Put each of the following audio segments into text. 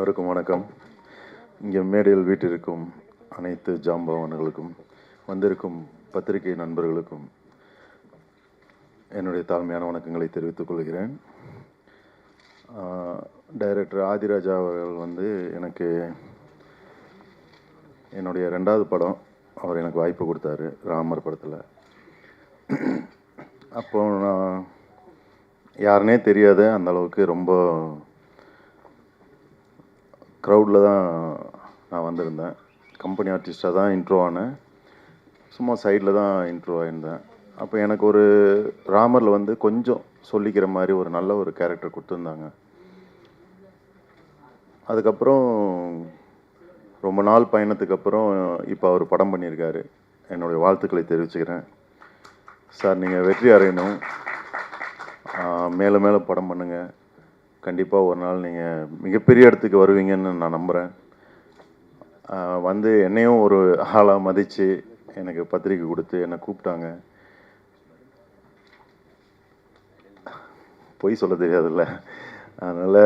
அனைவருக்கும் வணக்கம். இங்கே மேடையில் வீட்டிற்கும் அனைத்து ஜாம்பவான்களுக்கும் வந்திருக்கும் பத்திரிகை நண்பர்களுக்கும் என்னுடைய தாழ்மையான வணக்கங்களை தெரிவித்துக் கொள்கிறேன். டைரக்டர் ஆதிராஜா அவர்கள் எனக்கு என்னுடைய 2வது படம் அவர் எனக்கு வாய்ப்பு கொடுத்தாரு ராமர் படத்தில். அப்போ நான் யாருனே தெரியாத அந்த அளவுக்கு ரொம்ப க்ரௌடில் தான் நான் வந்திருந்தேன். கம்பெனி ஆர்டிஸ்டாக தான் இன்ட்ரோ ஆனேன். சும்மா சைடில் தான் இன்ட்ரோ ஆயிருந்தேன். அப்போ எனக்கு ஒரு ராமரில் கொஞ்சம் சொல்லிக்கிற மாதிரி ஒரு நல்ல ஒரு கேரக்டர் கொடுத்துருந்தாங்க. அதுக்கப்புறம் ரொம்ப நாள் பயணத்துக்கு அப்புறம் இப்போ அவர் படம் பண்ணியிருக்காரு. என்னுடைய வாழ்த்துக்களை தெரிவிச்சுக்கிறேன். சார், நீங்கள் வெற்றி அடையணும், மேலே மேலே படம் பண்ணுங்கள். கண்டிப்பாக ஒரு நாள் நீங்கள் மிகப்பெரிய இடத்துக்கு வருவீங்கன்னு நான் நம்புகிறேன். என்னையும் ஒரு ஆளாக மதித்து எனக்கு பத்திரிக்கை கொடுத்து என்னை கூப்பிட்டாங்க. பொய் சொல்ல தெரியாதுல்ல, அதனால்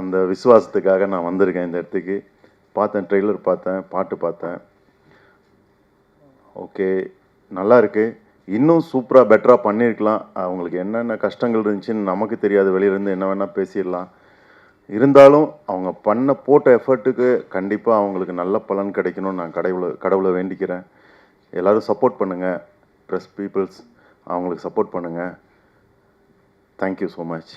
அந்த விசுவாசத்துக்காக நான் வந்திருக்கேன் இந்த இடத்துக்கு. பார்த்தேன், ட்ரெய்லர் பார்த்தேன், பாட்டு பார்த்தேன். ஓகே, நல்லா இருக்குது. இன்னும் சூப்பராக பெட்டராக பண்ணியிருக்கலாம். அவங்களுக்கு என்னென்ன கஷ்டங்கள் இருந்துச்சுன்னு நமக்கு தெரியாது, வெளியிலேருந்து என்ன வேணால் பேசிடலாம். இருந்தாலும் அவங்க போட்ட எஃபர்ட்டுக்கு கண்டிப்பாக அவங்களுக்கு நல்ல பலன் கிடைக்கணும்னு நான் கடவுளை வேண்டிக்கிறேன். எல்லோரும் சப்போர்ட் பண்ணுங்கள். ப்ரெஸ் பீப்புள்ஸ் அவங்களுக்கு சப்போர்ட் பண்ணுங்கள். Thank you so much.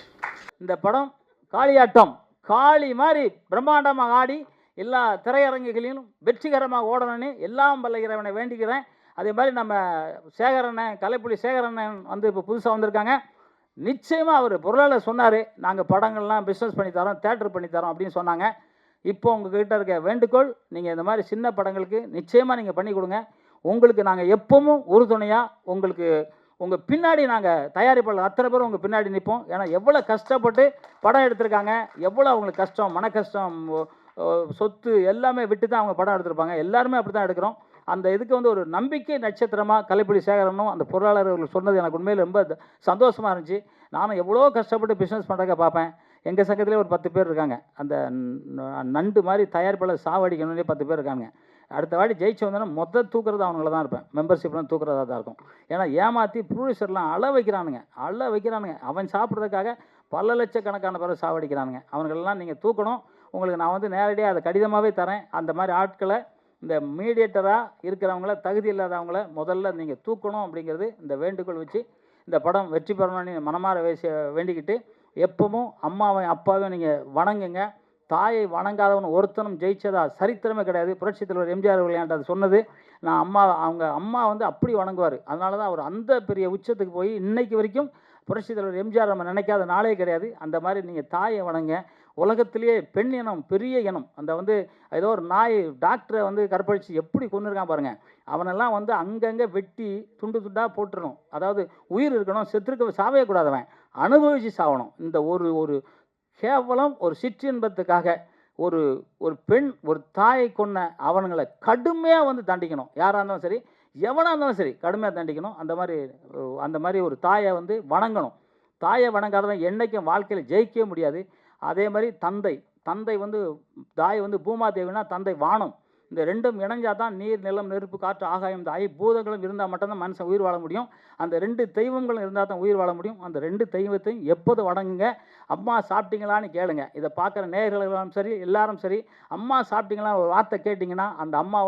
இந்த படம் காளியாட்டம், காளி மாதிரி பிரம்மாண்டமாக ஆடி எல்லா திரையரங்குகளிலும் வெற்றிகரமாக ஓடணும்னு எல்லாம் வல்ல இறைவனை வேண்டிக்கிறேன். அதே மாதிரி நம்ம சேகரண்ணன், கலைப்புலி சேகரண்ணன் இப்போ புதுசாக வந்திருக்காங்க. நிச்சயமாக அவர் பொருளாளர் சொன்னார், நாங்கள் படங்கள்லாம் பிஸ்னஸ் பண்ணித்தரோம், தேட்டர் பண்ணித்தரோம் அப்படின்னு சொன்னாங்க. இப்போ உங்கள்கிட்ட இருக்க வேண்டுகோள், நீங்கள் இந்த மாதிரி சின்ன படங்களுக்கு நிச்சயமாக நீங்கள் பண்ணி கொடுங்க. உங்களுக்கு நாங்கள் எப்பவும் உறுதுணையாக உங்களுக்கு உங்கள் பின்னாடி நாங்கள் தயாரிப்பாளர் அத்தனை பேரும் உங்கள் பின்னாடி நிற்போம். ஏன்னா எவ்வளோ கஷ்டப்பட்டு படம் எடுத்திருக்காங்க, எவ்வளோ அவங்களுக்கு கஷ்டம், மன கஷ்டம், சொத்து எல்லாமே விட்டு தான் அவங்க படம் எடுத்திருப்பாங்க. எல்லாருமே அப்படி தான் எடுக்கிறோம். அந்த இதுக்கு ஒரு நம்பிக்கை நட்சத்திரமாக கலைப்புலி சேகரனும் அந்த பொருளாளர் அவர்கள் சொன்னது எனக்கு உண்மையில் ரொம்ப சந்தோஷமாக இருந்துச்சு. நானும் எவ்வளோ கஷ்டப்பட்டு பிஸ்னஸ் பண்ணுறக்க பார்ப்பேன். எங்கள் சங்கத்திலே ஒரு 10 பேர் இருக்காங்க. அந்த நண்டு மாதிரி தயாரிப்பாளர் சாவடிக்கணும்னே 10 பேர் இருக்காங்க. அடுத்த வாட்டி ஜெயிச்சு வந்தோன்னா தூக்குறது அவங்கள தான் இருப்பேன். மெம்பர்ஷிப்லாம் தூக்குறதா தான் இருக்கும். ஏன்னா ஏமாற்றி ப்ரொடியூசர்லாம் அழ வைக்கிறானுங்க. அவன் சாப்பிட்றதுக்காக பல லட்சக்கணக்கான பேரை சாவடிக்கிறானுங்க. அவங்களெல்லாம் நீங்கள் தூக்கணும். உங்களுக்கு நான் நேரடியாக அதை கடிதமாகவே தரேன். அந்த மாதிரி ஆட்களை, இந்த மீடியேட்டராக இருக்கிறவங்கள, தகுதி இல்லாதவங்கள முதல்ல நீங்கள் தூக்கணும் அப்படிங்கிறது இந்த வேண்டுகோள் வச்சு இந்த படம் வெற்றி பெறணும்னு மனமாற வேண்டிக்கிட்டு, எப்பவும் அம்மாவையும் அப்பாவையும் நீங்கள் வணங்குங்க. தாயை வணங்காதவன் ஒருத்தனும் ஜெயிச்சதா சரித்திரமே கிடையாது. புரட்சித் தலைவர் எம்ஜிஆர் அவர்கள் என்கிட்ட அது சொன்னது. நான் அவங்க அம்மா அப்படி வணங்குவார். அதனால தான் அவர் அந்த பெரிய உச்சத்துக்கு போய் இன்னைக்கு வரைக்கும் புரட்சித் தலைவர் எம்ஜிஆர் நம்ம நினைக்காத நாளே கிடையாது. அந்த மாதிரி நீங்கள் தாயை வணங்க. உலகத்திலேயே பெண் இனம் பெரிய இனம். அந்த ஏதோ ஒரு நாய் டாக்டரை கற்பழித்து எப்படி கொண்டுருக்கான் பாருங்கள். அவனெல்லாம் அங்கங்கே வெட்டி துண்டு துண்டாக போட்டுருணும். அதாவது உயிர் இருக்கணும், செத்துருக்க சாவே கூடாதவன், அனுபவித்து சாகணும். இந்த ஒரு கேவலம் ஒரு சிற்றின்பத்துக்காக ஒரு பெண், ஒரு தாயை கொன்ன அவனுங்களை கடுமையாக தண்டிக்கணும். யாராக இருந்தாலும் சரி, எவனாக இருந்தாலும் சரி, கடுமையாக தண்டிக்கணும். அந்த மாதிரி ஒரு தாயை வணங்கணும். தாயை வணங்காதவன் என்றைக்கும் வாழ்க்கையில் ஜெயிக்கவே முடியாது. அதே மாதிரி தந்தை தாய் பூமாதேவினா தந்தை வானம். இந்த ரெண்டும் இணைஞ்சால் தான் நீர், நிலம், நெருப்பு, காற்று, ஆகாயம், இந்த பூதங்களும் இருந்தால் மட்டும்தான் மனுஷன் உயிர் வாழ முடியும். அந்த 2 தெய்வங்களும் இருந்தால் தான் உயிர் வாழ முடியும். அந்த 2 தெய்வத்தையும் எப்போது வணங்குங்க. அம்மா சாப்பிட்டீங்களான்னு கேளுங்க. இதை பார்க்குற நேயர்களும் சரி, எல்லாரும் சரி, அம்மா சாப்பிட்டீங்களான்னு ஒரு வார்த்தை கேட்டிங்கன்னா அந்த அம்மா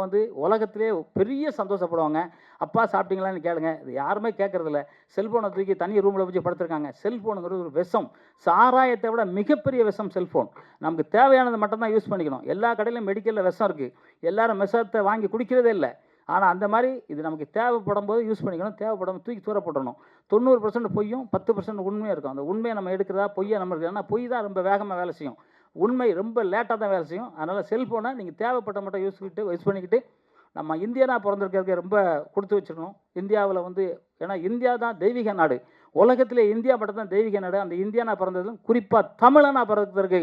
உலகத்திலே பெரிய சந்தோஷப்படுவாங்க. அப்பா சாப்பிட்டீங்களான்னு கேளுங்க. இது யாருமே கேட்குறதில்ல. செல்ஃபோனை தூக்கி தனி ரூமில் வச்சு படுத்துருக்காங்க. செல்ஃபோனுங்கிறது ஒரு விஷம். சாராயத்தை விட மிகப்பெரிய விஷம் செல்ஃபோன். நமக்கு தேவையானது மட்டும்தான் யூஸ் பண்ணிக்கணும். எல்லா கடையிலும் மெடிக்கலில் விஷம் இருக்குது. எல்லாரும் விஷத்தை வாங்கி குடிக்கிறதே இல்லை. ஆனால் அந்த மாதிரி இது நமக்கு தேவைப்படும் போது யூஸ் பண்ணிக்கணும். தேவைப்படும் தூக்கி தூர போட்டுடணும். 90% பொய்யும் 10% உண்மையாக இருக்கும். அந்த உண்மையை நம்ம எடுக்கிறதா, பொய்யை நம்ம எடுக்கிறதா? ஏன்னா பொய் தான் ரொம்ப வேகமாக வேலை செய்யும், உண்மை ரொம்ப லேட்டாக தான் வேலை செய்யும். அதனால் செல்ஃபோனை நீங்கள் தேவைப்பட்ட மட்டும் யூஸ் பண்ணிக்கிட்டு நம்ம இந்தியனாக பிறந்திருக்கிறதுக்கு ரொம்ப கொடுத்து வச்சுக்கணும். இந்தியாவில் ஏன்னா இந்தியா தான் தெய்வீக நாடு. உலகத்திலே இந்தியா மட்டும் தான் தெய்வீக நாடு. அந்த இந்தியனாக பிறந்ததும் குறிப்பாக தமிழனாக பிறக்கிறதுக்கு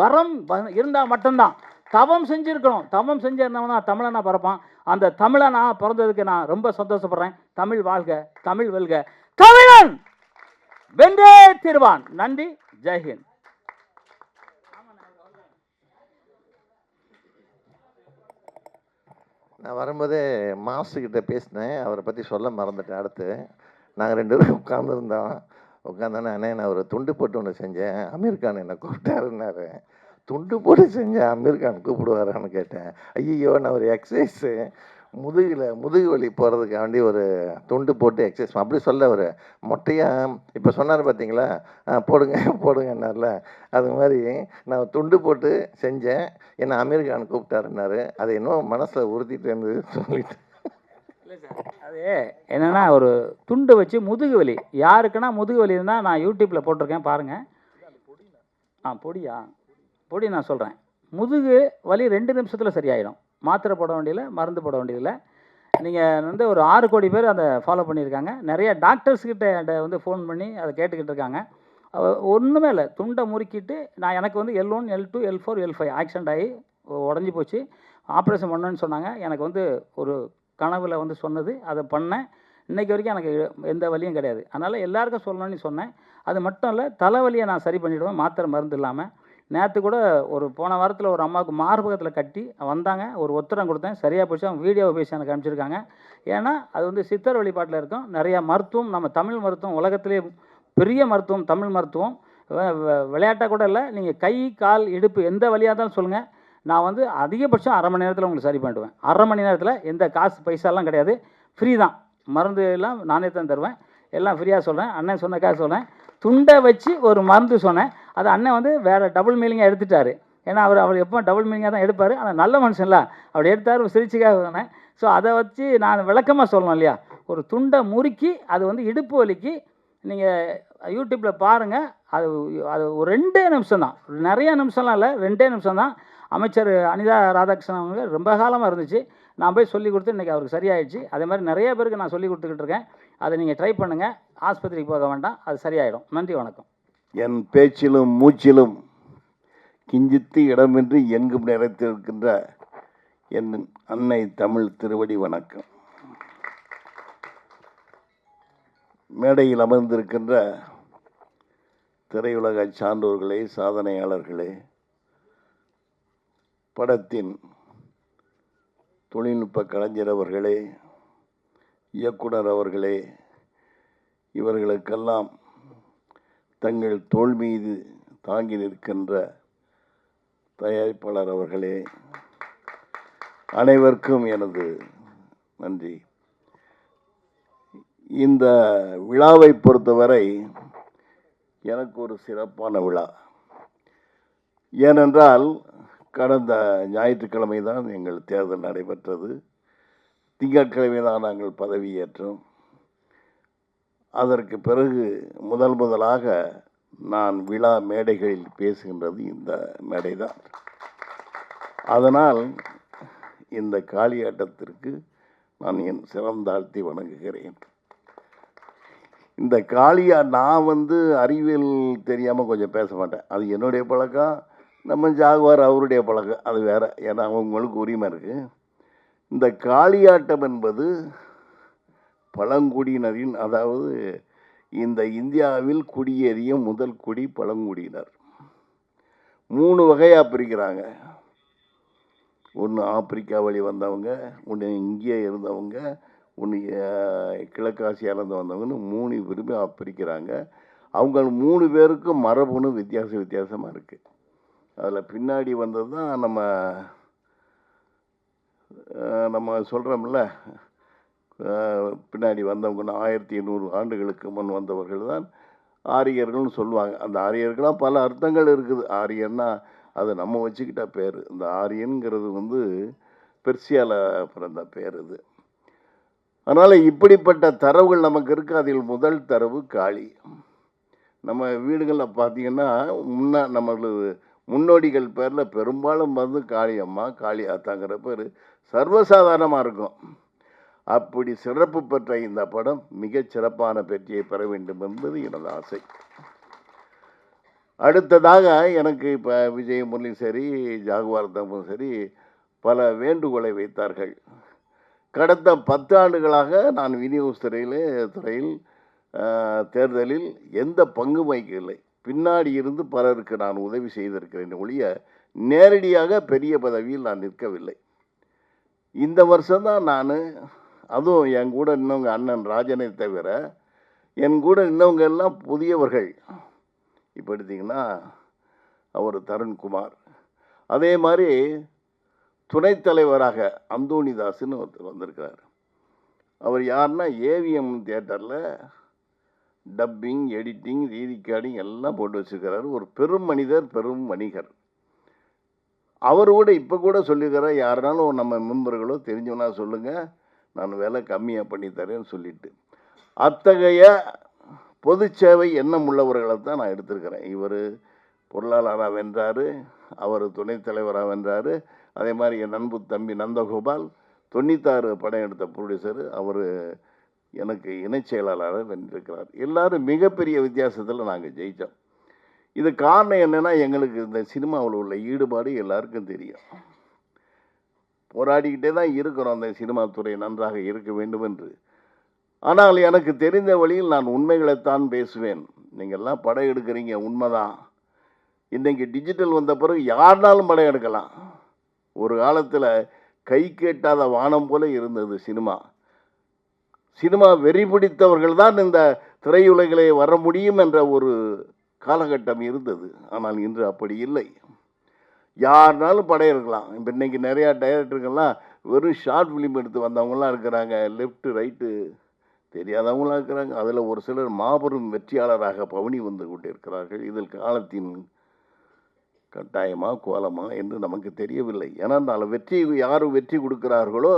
வரம் இருந்தால் மட்டும்தான். தவம் செஞ்சுருக்கணும். தவம் செஞ்சிருந்தவனா தமிழனா பிறப்பான். அந்த தமிழனா பிறந்ததுக்கு நான் ரொம்ப சந்தோஷப்படுறேன். தமிழ் வாழ்க, தமிழ் வெல்க, தமிழன் வென்றே தீர்வான். நன்றி, ஜெய்ஹிந்த். நான் வரும்போதே மாஸ்டர்கிட்ட பேசினேன். அவரை பற்றி சொல்ல மறந்துட்டேன். அடுத்து நாங்கள் 2 பேரும் உட்காந்துருந்தோம். உட்காந்தோன்னே, "அண்ணே நான் ஒரு துண்டு போட்டு ஒன்று செஞ்சேன். அமீர் கான் என்னை கூப்பிட்டாருன்னாரு." துண்டு போட்டு செஞ்சேன் அமீர் கான் கூப்பிடுவாரான்னு கேட்டேன். ஐயையோ! நான் ஒரு எக்ஸசைஸு முதுகு வலி போகிறதுக்காண்டி ஒரு துண்டு போட்டு எக்ஸசைஸ் அப்படி சொல்ல அவரு. மொட்டையா இப்போ சொன்னார் பார்த்தீங்களா? போடுங்க போடுங்கன்னார்ல. அது மாதிரி நான் துண்டு போட்டு செஞ்சேன். என்ன அமீர் கான் கூப்பிட்டாருன்னாரு. அது இன்னும் மனசில் உறுத்திட்டு இருந்தது சொல்லிட்டு. இல்லை சார், அது என்னென்னா ஒரு துண்டு வச்சு முதுகு வலி யாருக்குன்னா முதுகு வலி இருந்தால் நான் யூடியூப்பில் போட்டிருக்கேன் பாருங்கள். பொடியா பொடி நான் சொல்கிறேன். முதுகு வலி 2 நிமிஷத்தில் சரியாயிடும். மாத்திரை போட வேண்டியதில்லை, மருந்து போட வேண்டியதில்லை. நீங்கள் வந்து ஒரு 6 கோடி பேர் அதை ஃபாலோ பண்ணியிருக்காங்க. நிறைய டாக்டர்ஸ்கிட்ட வந்து ஃபோன் பண்ணி அதை கேட்டுக்கிட்டு இருக்காங்க. ஒன்றுமே இல்லை, துண்டை முறுக்கிட்டு நான் எனக்கு வந்து L1 L2 L4 L5 accident ஆகி உடஞ்சி போச்சு. ஆப்ரேஷன் பண்ணணுன்னு சொன்னாங்க. எனக்கு வந்து ஒரு கனவில் வந்து சொன்னது, அதை பண்ணேன். இன்றைக்கி வரைக்கும் எனக்கு எந்த வலியும் கிடையாது. அதனால் எல்லாருக்கும் சொல்லணும்னு சொன்னேன். அது மட்டும் இல்லை, தலைவலியை நான் சரி பண்ணிவிடுவேன் மாத்திரை மருந்து இல்லாமல். நேற்று கூட ஒரு போன வாரத்தில் ஒரு அம்மாவுக்கு மார்பகத்தில் கட்டி வந்தாங்க. ஒரு ஒத்தடம் கொடுத்தேன், சரியாக போச்சு. அவங்க வீடியோவை பேசி எனக்கு அனுப்பிச்சிருக்காங்க. ஏன்னா அது வந்து சித்தர் வழிபாட்டில் இருக்கும். நிறையா மருத்துவம், நம்ம தமிழ் மருத்துவம் உலகத்திலே பெரிய மருத்துவம் தமிழ் மருத்துவம். விளையாட்டாக கூட இல்லை. நீங்கள் கை கால் இடுப்பு எந்த வழியாக இருந்தாலும் சொல்லுங்கள், நான் வந்து அதிகபட்சம் 1/2 மணி நேரத்தில் உங்களுக்கு சரி பண்ணிவிடுவேன். 1/2 மணி நேரத்தில் எந்த காசு பைசாலாம் கிடையாது, ஃப்ரீ தான். மருந்து எல்லாம் நானே தான் தருவேன். எல்லாம் ஃப்ரீயாக சொல்கிறேன். அண்ணன் சொன்னக்காக சொல்கிறேன். துண்டை வச்சு ஒரு மருந்து சொன்னேன். அது அண்ணன் வந்து வேறு டபுள் மீனிங்காக எடுத்துட்டார். ஏன்னா அவர் எப்போ டபுள் மீனிங்காக தான் எடுப்பார். ஆனால் நல்ல மனுஷன்ல அவர் எடுத்தார், சிரிச்சுக்காக சொன்னேன். ஸோ அதை வச்சு நான் விளக்கமாக சொல்லணும் இல்லையா. ஒரு துண்டை முறுக்கி அது வந்து இடுப்பு வலிக்கு நீங்கள் யூடியூப்பில் பாருங்கள். அது அது ஒரு 2 நிமிஷம் தான், நிறைய நிமிஷம்லாம் இல்லை, 2 நிமிஷம் தான். அமைச்சர் அனிதா ராதாகிருஷ்ணன் அவங்க ரொம்ப காலமாக இருந்துச்சு. நான் போய் சொல்லி கொடுத்து இன்றைக்கி அவருக்கு சரியாயிடுச்சு. அதே மாதிரி நிறைய பேருக்கு நான் சொல்லி கொடுத்துக்கிட்டு இருக்கேன். அதை நீங்கள் ட்ரை பண்ணுங்கள். ஆஸ்பத்திரிக்கு போக வேண்டாம், அது சரியாயிடும். நன்றி, வணக்கம். என் பேச்சிலும் மூச்சிலும் கிஞ்சித்து இடமின்றி எங்கும் நிறைத்திருக்கின்ற என் அன்னை தமிழ் திருவடி வணக்கம். மேடையில் அமர்ந்திருக்கின்ற திரையுலக சான்றோர்களே, சாதனையாளர்களே, படத்தின் தொழில்நுட்ப கலைஞர் அவர்களே, இயக்குனர் அவர்களே, இவர்களுக்கெல்லாம் தங்கள் தோள் மீது தாங்கி நிற்கின்ற தயாரிப்பாளர் அவர்களே, அனைவருக்கும் எனது நன்றி. இந்த விழாவை பொறுத்தவரை எனக்கு ஒரு சிறப்பான விழா. ஏனென்றால் கடந்த ஞாயிற்றுக்கிழமை தான் எங்கள் தேர்தல் நடைபெற்றது. திங்கட்கிழமை தான் நாங்கள் பதவியேற்றோம். அதற்கு பிறகு முதலாக நான் விழா மேடைகளில் பேசுகின்றது இந்த மேடை தான். அதனால் இந்த காளியாட்டத்திற்கு நான் என் சிறந்தாழ்த்தி வணங்குகிறேன். இந்த நான் வந்து அறிவியல் தெரியாமல் கொஞ்சம் பேச மாட்டேன். அது என்னுடைய பழக்கம். நம்ம ஜாகுவார் அவருடைய பழக்கம், அது வேறு. ஏன்னா அவங்களுக்கு உரிமை இருக்குது. இந்த காளியாட்டம் என்பது பழங்குடியினரின், அதாவது இந்த இந்தியாவில் குடியேறிய முதல் குடி பழங்குடியினர். 3 வகையாக பிரிக்கிறாங்க. ஒன்று ஆப்பிரிக்கா வழி வந்தவங்க, ஒன்று இங்கே இருந்தவங்க, ஒன்று கிழக்காசியாலேருந்து வந்தவங்கன்னு 3 விரும்பி பிரிக்கிறாங்க. அவங்க 3 பேருக்கும் மரபணு வித்தியாசமாக இருக்குது. அதில் பின்னாடி வந்தது தான் நம்ம சொல்கிறோம்ல, பின்னாடி வந்தவங்கன்னா 1800 ஆண்டுகளுக்கு முன் வந்தவர்கள் தான் ஆரியர்கள்னு சொல்லுவாங்க. அந்த ஆரியர்களாக பல அர்த்தங்கள் இருக்குது. ஆரியன்னா அது நம்ம வச்சுக்கிட்ட பேர். இந்த ஆரியன்கிறது வந்து பெர்சியாவில் பிறந்த பேர் இது. அதனால் இப்படிப்பட்ட தரவுகள் நமக்கு இருக்குது. அதில் முதல் தரவு காளி. நம்ம வீடுகளில் பார்த்திங்கன்னா நம்மளது முன்னோடிகள் பேரில் பெரும்பாலும் வந்து காளியம்மா, காளி ஆத்தாங்கிற பேர் சர்வசாதாரணமாக இருக்கும். அப்படி சிறப்பு பெற்ற இந்த படம் மிகச் சிறப்பான வெற்றியை பெற வேண்டும் என்பது எனது ஆசை. அடுத்ததாக எனக்கு இப்போ விஜய் முரளி சரி, ஜாகுவார் தம்பும் சரி பல வேண்டுகோளை வைத்தார்கள். கடந்த 10 ஆண்டுகளாக நான் விநியோக துறையில் தேர்தலில் எந்த பங்கு வகிக்கவில்லை. பின்னாடி இருந்து பலருக்கு நான் உதவி செய்திருக்கிறேன் ஒழிய நேரடியாக பெரிய பதவியில் நான் நிற்கவில்லை. இந்த வருஷம்தான் நான், அதுவும் என் கூட இன்னவங்க அண்ணன் ராஜனை தவிர என் கூட இன்னவங்க எல்லாம் புதியவர்கள். இப்போ எடுத்திங்கன்னா அவர் தருண்குமார், அதே மாதிரி துணைத் தலைவராக அந்தோணிதாஸ்னு ஒருத்தர் வந்திருக்கிறார். அவர் யாருன்னா ஏவிஎம் தியேட்டரில் டப்பிங், எடிட்டிங், ரீரிகார்டிங் எல்லாம் போட்டு வச்சுருக்கிறாரு. ஒரு பெரும் மனிதர், பெரும் வணிகர். அவர் கூட இப்போ கூட சொல்லியிருக்கிறார், யாருனாலும் நம்ம மெம்பர்களோ தெரிஞ்சவனா சொல்லுங்கள், நான் விலை கம்மியாக பண்ணித்தரேன்னு சொல்லிட்டு. அத்தகைய பொது சேவை எண்ணம் உள்ளவர்களை தான் நான் எடுத்திருக்கிறேன். இவர் பொருளாளராக வென்றார், அவர் துணைத் தலைவராக வென்றார். அதே மாதிரி என் நண்பு தம்பி நந்தகோபால் 96 படம் எடுத்த ப்ரொடியூசர், அவர் எனக்கு இணைச் செயலாளராக வென்றிருக்கிறார். எல்லாரும் மிகப்பெரிய வித்தியாசத்தில் நாங்கள் ஜெயித்தோம். இது காரணம் என்னென்னா, எங்களுக்கு இந்த சினிமாவில் உள்ள ஈடுபாடு எல்லாருக்கும் தெரியும். போராடிக்கிட்டே தான் இருக்கிறோம் அந்த சினிமா துறை நன்றாக இருக்க வேண்டும் என்று. ஆனால் எனக்கு தெரிந்த வழியில் நான் உண்மைகளைத்தான் பேசுவேன். நீங்கள்லாம் படம் எடுக்கிறீங்க, உண்மைதான். இன்றைக்கி டிஜிட்டல் வந்த பிறகு யாருனாலும் படம் எடுக்கலாம். ஒரு காலத்தில் கை கேட்டாத வானம் போல இருந்தது சினிமா. சினிமா வெறி பிடித்தவர்கள் தான் இந்த திரையுலகிலே வர முடியும் என்ற ஒரு காலகட்டம் இருந்தது. ஆனால் இன்று அப்படி இல்லை. யாருனாலும் படம் எடுக்கலாம். இப்போ இன்றைக்கி நிறையா டைரக்டர்கள்லாம் வெறும் ஷார்ட் ஃபிலிம் எடுத்து வந்தவங்களாம் இருக்கிறாங்க, லெஃப்ட்டு ரைட்டு தெரியாதவங்களாம் இருக்கிறாங்க. அதில் ஒரு சிலர் மாபெரும் வெற்றியாளராக பவனி வந்து கொண்டு இருக்கிறார்கள். இதில் காலத்தின் கட்டாயமா கோலமா என்று நமக்கு தெரியவில்லை. ஏன்னா வெற்றி யார் வெற்றி கொடுக்கிறார்களோ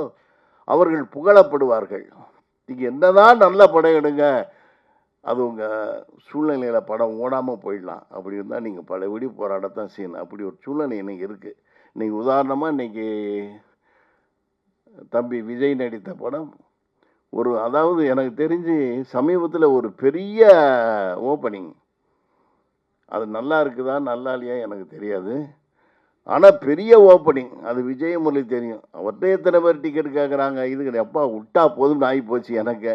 அவர்கள் புகழப்படுவார்கள். நீங்கள் என்னதான் நல்ல படம் எடுங்க, அது உங்கள் சூழ்நிலையில் படம் ஓடாமல் போயிடலாம். அப்படி இருந்தால் நீங்கள் பலபடி போராடத்தான் செய்யணும். அப்படி ஒரு சூழ்நிலை இன்றைக்கி இருக்குது. இன்றைக்கி உதாரணமாக இன்றைக்கி தம்பி விஜய் நடித்த படம் அதாவது எனக்கு தெரிஞ்சு சமீபத்தில் ஒரு பெரிய ஓப்பனிங். அது நல்லா இருக்குதா நல்லா இல்லையா எனக்கு தெரியாது. ஆனால் பெரிய ஓப்பனிங். அது விஜய் முரளி தெரியும். அவர்கிட்ட எத்தனை பேர் டிக்கெட் கேட்குறாங்க. இதுக்கு எப்பா விட்டா போதும்னு ஆகி போச்சு எனக்கு.